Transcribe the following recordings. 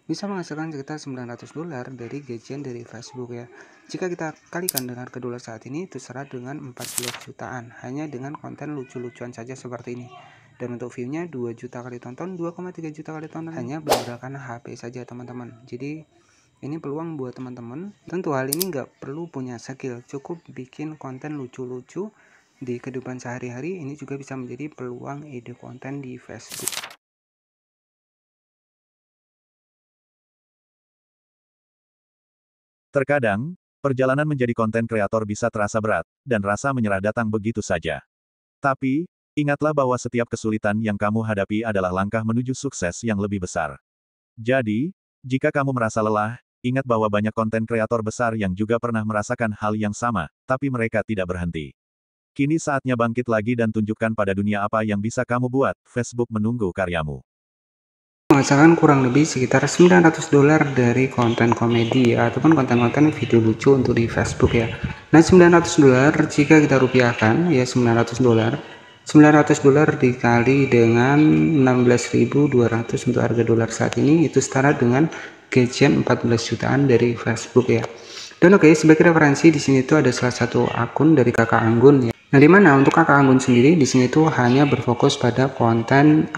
bisa menghasilkan sekitar $900 dari gajian dari Facebook ya. Jika kita kalikan dengan kedua saat ini, itu setara dengan 14 jutaan hanya dengan konten lucu-lucuan saja seperti ini. Dan untuk view-nya 2 juta kali tonton, 2,3 juta kali tonton hanya menggunakan HP saja teman-teman. Jadi ini peluang buat teman-teman. Tentu hal ini nggak perlu punya skill, cukup bikin konten lucu-lucu di kehidupan sehari-hari. Ini juga bisa menjadi peluang ide konten di Facebook. Terkadang, perjalanan menjadi konten kreator bisa terasa berat, dan rasa menyerah datang begitu saja. Tapi, ingatlah bahwa setiap kesulitan yang kamu hadapi adalah langkah menuju sukses yang lebih besar. Jadi, jika kamu merasa lelah, ingat bahwa banyak konten kreator besar yang juga pernah merasakan hal yang sama, tapi mereka tidak berhenti. Kini saatnya bangkit lagi dan tunjukkan pada dunia apa yang bisa kamu buat. Facebook menunggu karyamu. Menghasilkan kurang lebih sekitar $900 dari konten komedi ya, ataupun konten-konten video lucu untuk di Facebook ya. Nah, $900 jika kita rupiahkan ya, $900 dikali dengan 16.200 untuk harga dolar saat ini, itu setara dengan gajian 14 jutaan dari Facebook ya. Dan oke, sebagai referensi di sini tuh ada salah satu akun dari Kakak Anggun ya. Nah, dimana untuk Kakak Anggun sendiri di sini tuh hanya berfokus pada konten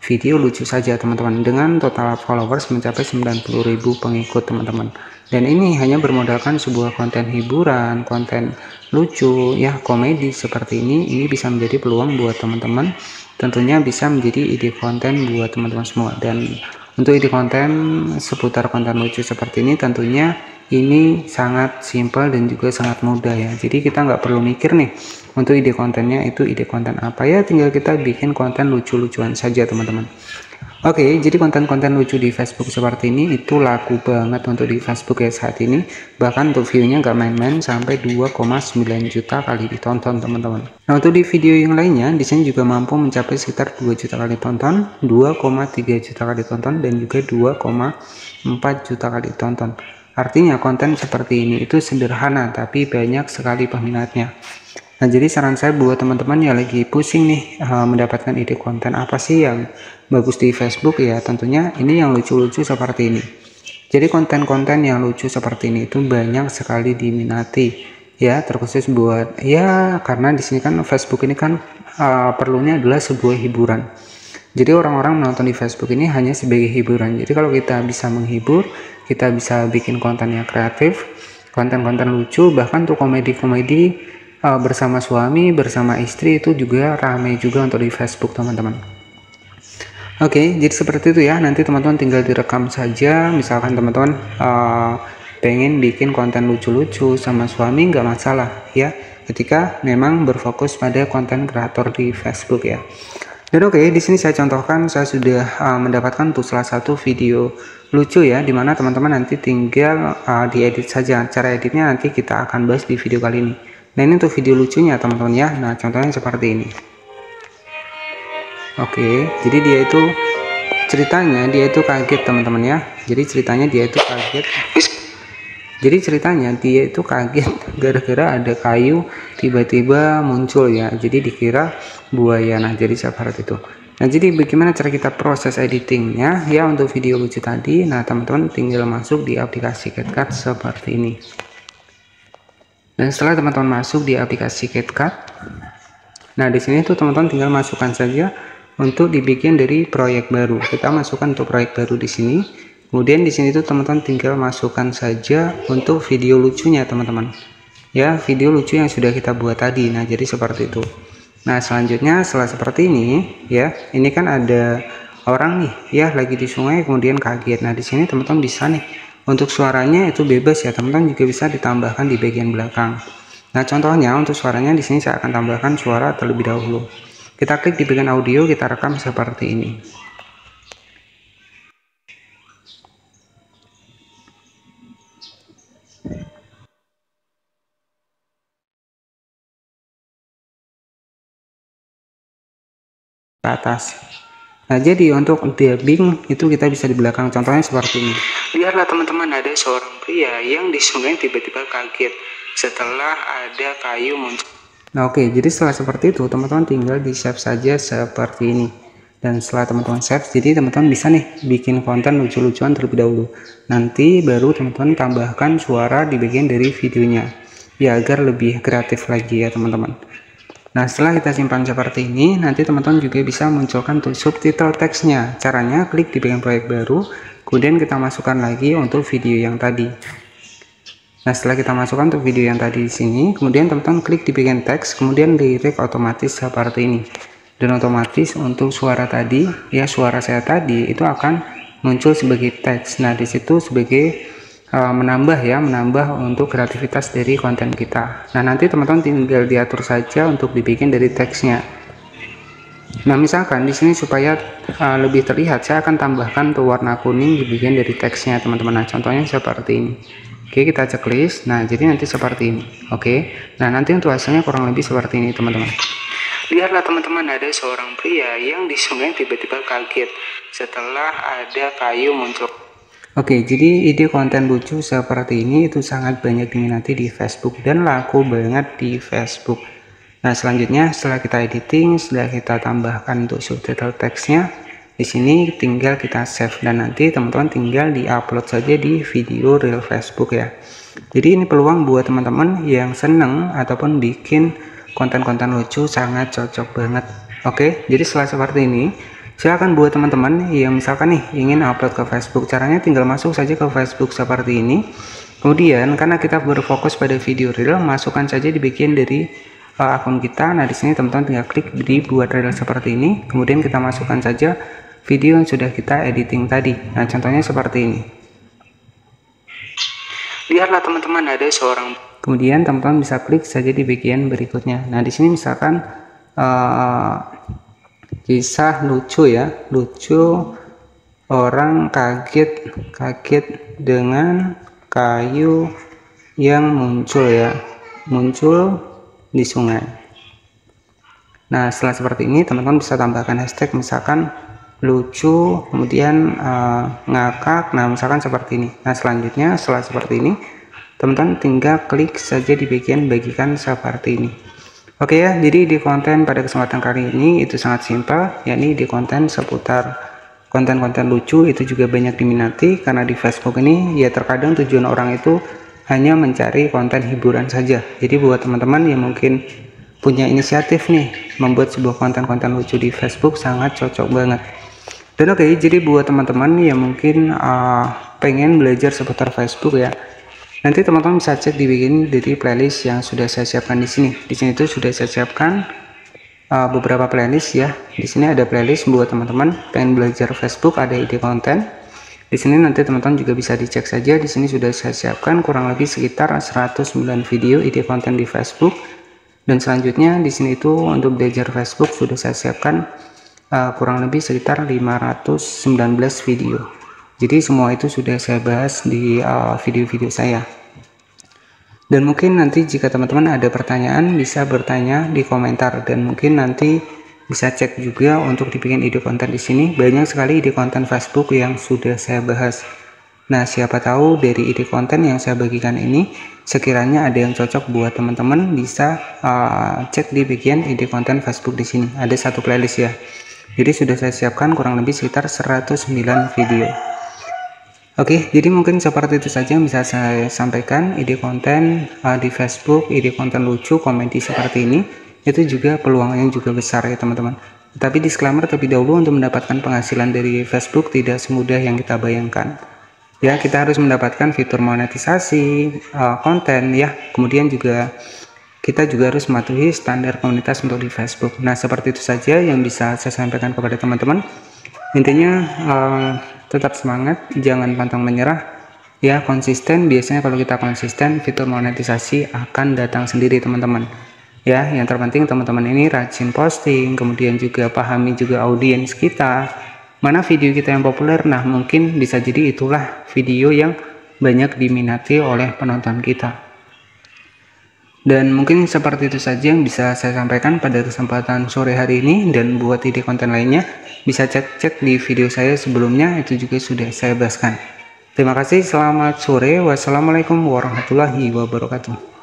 video lucu saja teman-teman, dengan total followers mencapai 90.000 pengikut teman-teman. Dan ini hanya bermodalkan sebuah konten hiburan, konten lucu ya, komedi seperti ini bisa menjadi peluang buat teman-teman, tentunya bisa menjadi ide konten buat teman-teman semua. Dan untuk ide konten seputar konten lucu seperti ini tentunya ini sangat simpel dan juga sangat mudah ya. Jadi kita nggak perlu mikir nih untuk ide kontennya itu ide konten apa ya, tinggal kita bikin konten lucu-lucuan saja teman-teman. Oke, jadi konten-konten lucu di Facebook seperti ini itu laku banget untuk di Facebook ya saat ini. Bahkan untuk view-nya nggak main-main, sampai 2,9 juta kali ditonton teman-teman. Nah, untuk di video yang lainnya di sini juga mampu mencapai sekitar 2 juta kali tonton, 2,3 juta kali tonton, dan juga 2,4 juta kali tonton. Artinya konten seperti ini itu sederhana tapi banyak sekali peminatnya. Nah, jadi saran saya buat teman-teman yang lagi pusing nih mendapatkan ide konten apa sih yang bagus di Facebook ya, tentunya ini yang lucu-lucu seperti ini. Jadi konten-konten yang lucu seperti ini itu banyak sekali diminati ya, terkhusus buat ya, karena di sini kan Facebook ini kan perlunya adalah sebuah hiburan. Jadi orang-orang menonton di Facebook ini hanya sebagai hiburan. Jadi kalau kita bisa menghibur, kita bisa bikin konten yang kreatif, konten-konten lucu, bahkan untuk komedi-komedi bersama suami, bersama istri itu juga ramai juga untuk di Facebook teman-teman. Oke, jadi seperti itu ya. Nanti teman-teman tinggal direkam saja. Misalkan teman-teman pengen bikin konten lucu-lucu sama suami, nggak masalah ya, ketika memang berfokus pada konten kreator di Facebook ya. Dan oke, di sini saya contohkan, saya sudah mendapatkan tuh salah satu video lucu ya, dimana teman-teman nanti tinggal diedit saja. Cara editnya nanti kita akan bahas di video kali ini. Nah, ini untuk video lucunya teman-teman ya. Nah, contohnya seperti ini. Oke, jadi dia itu ceritanya dia itu kaget teman-teman ya. Jadi ceritanya dia itu kaget gara-gara ada kayu tiba-tiba muncul ya. Jadi dikira buaya. Nah, jadi seperti itu. Nah, jadi bagaimana cara kita proses editingnya ya untuk video lucu tadi? Nah, teman-teman tinggal masuk di aplikasi CapCut seperti ini. Dan setelah teman-teman masuk di aplikasi CapCut, nah di sini tuh teman-teman tinggal masukkan saja untuk dibikin dari proyek baru. Kita masukkan untuk proyek baru di sini. Kemudian di sini tuh teman-teman tinggal masukkan saja untuk video lucunya teman-teman. Ya, video lucu yang sudah kita buat tadi. Nah, jadi seperti itu. Nah, selanjutnya setelah seperti ini ya, ini kan ada orang nih ya lagi di sungai kemudian kaget. Nah, di sini teman-teman bisa nih untuk suaranya itu bebas ya, teman-teman juga bisa ditambahkan di bagian belakang. Nah, contohnya untuk suaranya di sini saya akan tambahkan suara terlebih dahulu. Kita klik di bagian audio, kita rekam seperti ini. Ke atas. Nah, jadi untuk dubbing itu kita bisa di belakang, contohnya seperti ini. Biarlah teman-teman ada seorang pria yang di sungai tiba-tiba kaget setelah ada kayu muncul. Nah, oke, jadi setelah seperti itu teman-teman tinggal di save saja seperti ini. Dan setelah teman-teman save, jadi teman-teman bisa nih bikin konten lucu-lucuan terlebih dahulu. Nanti baru teman-teman tambahkan suara di bagian dari videonya, ya agar lebih kreatif lagi ya teman-teman. Nah, setelah kita simpan seperti ini, nanti teman-teman juga bisa munculkan untuk subtitle teksnya. Caranya klik di bagian proyek baru, kemudian kita masukkan lagi untuk video yang tadi. Nah, setelah kita masukkan untuk video yang tadi di sini, kemudian teman-teman klik di bagian teks, kemudian lirik otomatis seperti ini. Dan otomatis untuk suara tadi, ya suara saya tadi itu akan muncul sebagai teks. Nah, di situ sebagai menambah untuk kreativitas dari konten kita. Nah, nanti teman-teman tinggal diatur saja untuk dibikin dari teksnya. Nah, misalkan di sini supaya lebih terlihat, saya akan tambahkan tuh warna kuning di bagian dari teksnya teman-teman. Nah, contohnya seperti ini. Oke, kita checklist. Nah, jadi nanti seperti ini. Oke, nah nanti untuk hasilnya kurang lebih seperti ini teman-teman. Lihatlah teman-teman, ada seorang pria yang di sungai tiba-tiba kaget setelah ada kayu muncul. Oke, jadi ide konten lucu seperti ini itu sangat banyak diminati di Facebook dan laku banget di Facebook. Nah, selanjutnya setelah kita editing, setelah kita tambahkan untuk subtitle teksnya, di sini tinggal kita save dan nanti teman-teman tinggal di-upload saja di video reel Facebook ya. Jadi ini peluang buat teman-teman yang seneng ataupun bikin konten-konten lucu, sangat cocok banget. Oke, jadi setelah seperti ini, saya akan buat teman-teman yang misalkan nih ingin upload ke Facebook. Caranya tinggal masuk saja ke Facebook seperti ini. Kemudian karena kita berfokus pada video reel, masukkan saja di bagian dari akun kita. Nah, di sini teman-teman tinggal klik di buat reel seperti ini. Kemudian kita masukkan saja video yang sudah kita editing tadi. Nah, contohnya seperti ini. Lihatlah teman-teman, ada seorang. Kemudian teman-teman bisa klik saja di bagian berikutnya. Nah, di sini misalkan kisah lucu ya, lucu orang kaget dengan kayu yang muncul ya, muncul di sungai. Nah, setelah seperti ini teman-teman bisa tambahkan hashtag misalkan lucu, kemudian ngakak. Nah, misalkan seperti ini. Nah, selanjutnya setelah seperti ini teman-teman tinggal klik saja di bagian bagikan seperti ini. Oke ya, jadi di konten pada kesempatan kali ini itu sangat simpel, yakni di konten seputar konten-konten lucu. Itu juga banyak diminati karena di Facebook ini ya terkadang tujuan orang itu hanya mencari konten hiburan saja. Jadi buat teman-teman yang mungkin punya inisiatif nih membuat sebuah konten-konten lucu di Facebook, sangat cocok banget. Dan oke, jadi buat teman-teman yang mungkin pengen belajar seputar Facebook ya, nanti teman-teman bisa cek di bagian dari playlist yang sudah saya siapkan di sini. Di sini tuh sudah saya siapkan beberapa playlist ya. Di sini ada playlist buat teman-teman pengen belajar Facebook, ada ide konten. Di sini nanti teman-teman juga bisa dicek saja. Di sini sudah saya siapkan kurang lebih sekitar 109 video ide konten di Facebook. Dan selanjutnya di sini itu untuk belajar Facebook sudah saya siapkan kurang lebih sekitar 519 video. Jadi semua itu sudah saya bahas di video-video saya. Dan mungkin nanti jika teman-teman ada pertanyaan bisa bertanya di komentar, dan mungkin nanti bisa cek juga untuk dibikin ide konten di sini. Banyak sekali ide konten Facebook yang sudah saya bahas. Nah, siapa tahu dari ide konten yang saya bagikan ini sekiranya ada yang cocok buat teman-teman, bisa cek di bagian ide konten Facebook di sini. Ada satu playlist ya. Jadi sudah saya siapkan kurang lebih sekitar 109 video. Oke, jadi mungkin seperti itu saja yang bisa saya sampaikan. Ide konten di Facebook, ide konten lucu, komedi seperti ini, itu juga peluangnya juga besar ya teman-teman. Tapi disclaimer terlebih dahulu, untuk mendapatkan penghasilan dari Facebook tidak semudah yang kita bayangkan. Ya, kita harus mendapatkan fitur monetisasi konten ya. Kemudian juga kita juga harus mematuhi standar komunitas untuk di Facebook. Nah, seperti itu saja yang bisa saya sampaikan kepada teman-teman. Intinya tetap semangat, jangan pantang menyerah ya, konsisten. Biasanya kalau kita konsisten, fitur monetisasi akan datang sendiri teman-teman ya. Yang terpenting teman-teman ini rajin posting, kemudian juga pahami juga audiens kita, mana video kita yang populer. Nah, mungkin bisa jadi itulah video yang banyak diminati oleh penonton kita. Dan mungkin seperti itu saja yang bisa saya sampaikan pada kesempatan sore hari ini. Dan buat ide konten lainnya bisa cek di video saya sebelumnya, itu juga sudah saya bahaskan. Terima kasih, selamat sore, wassalamualaikum warahmatullahi wabarakatuh.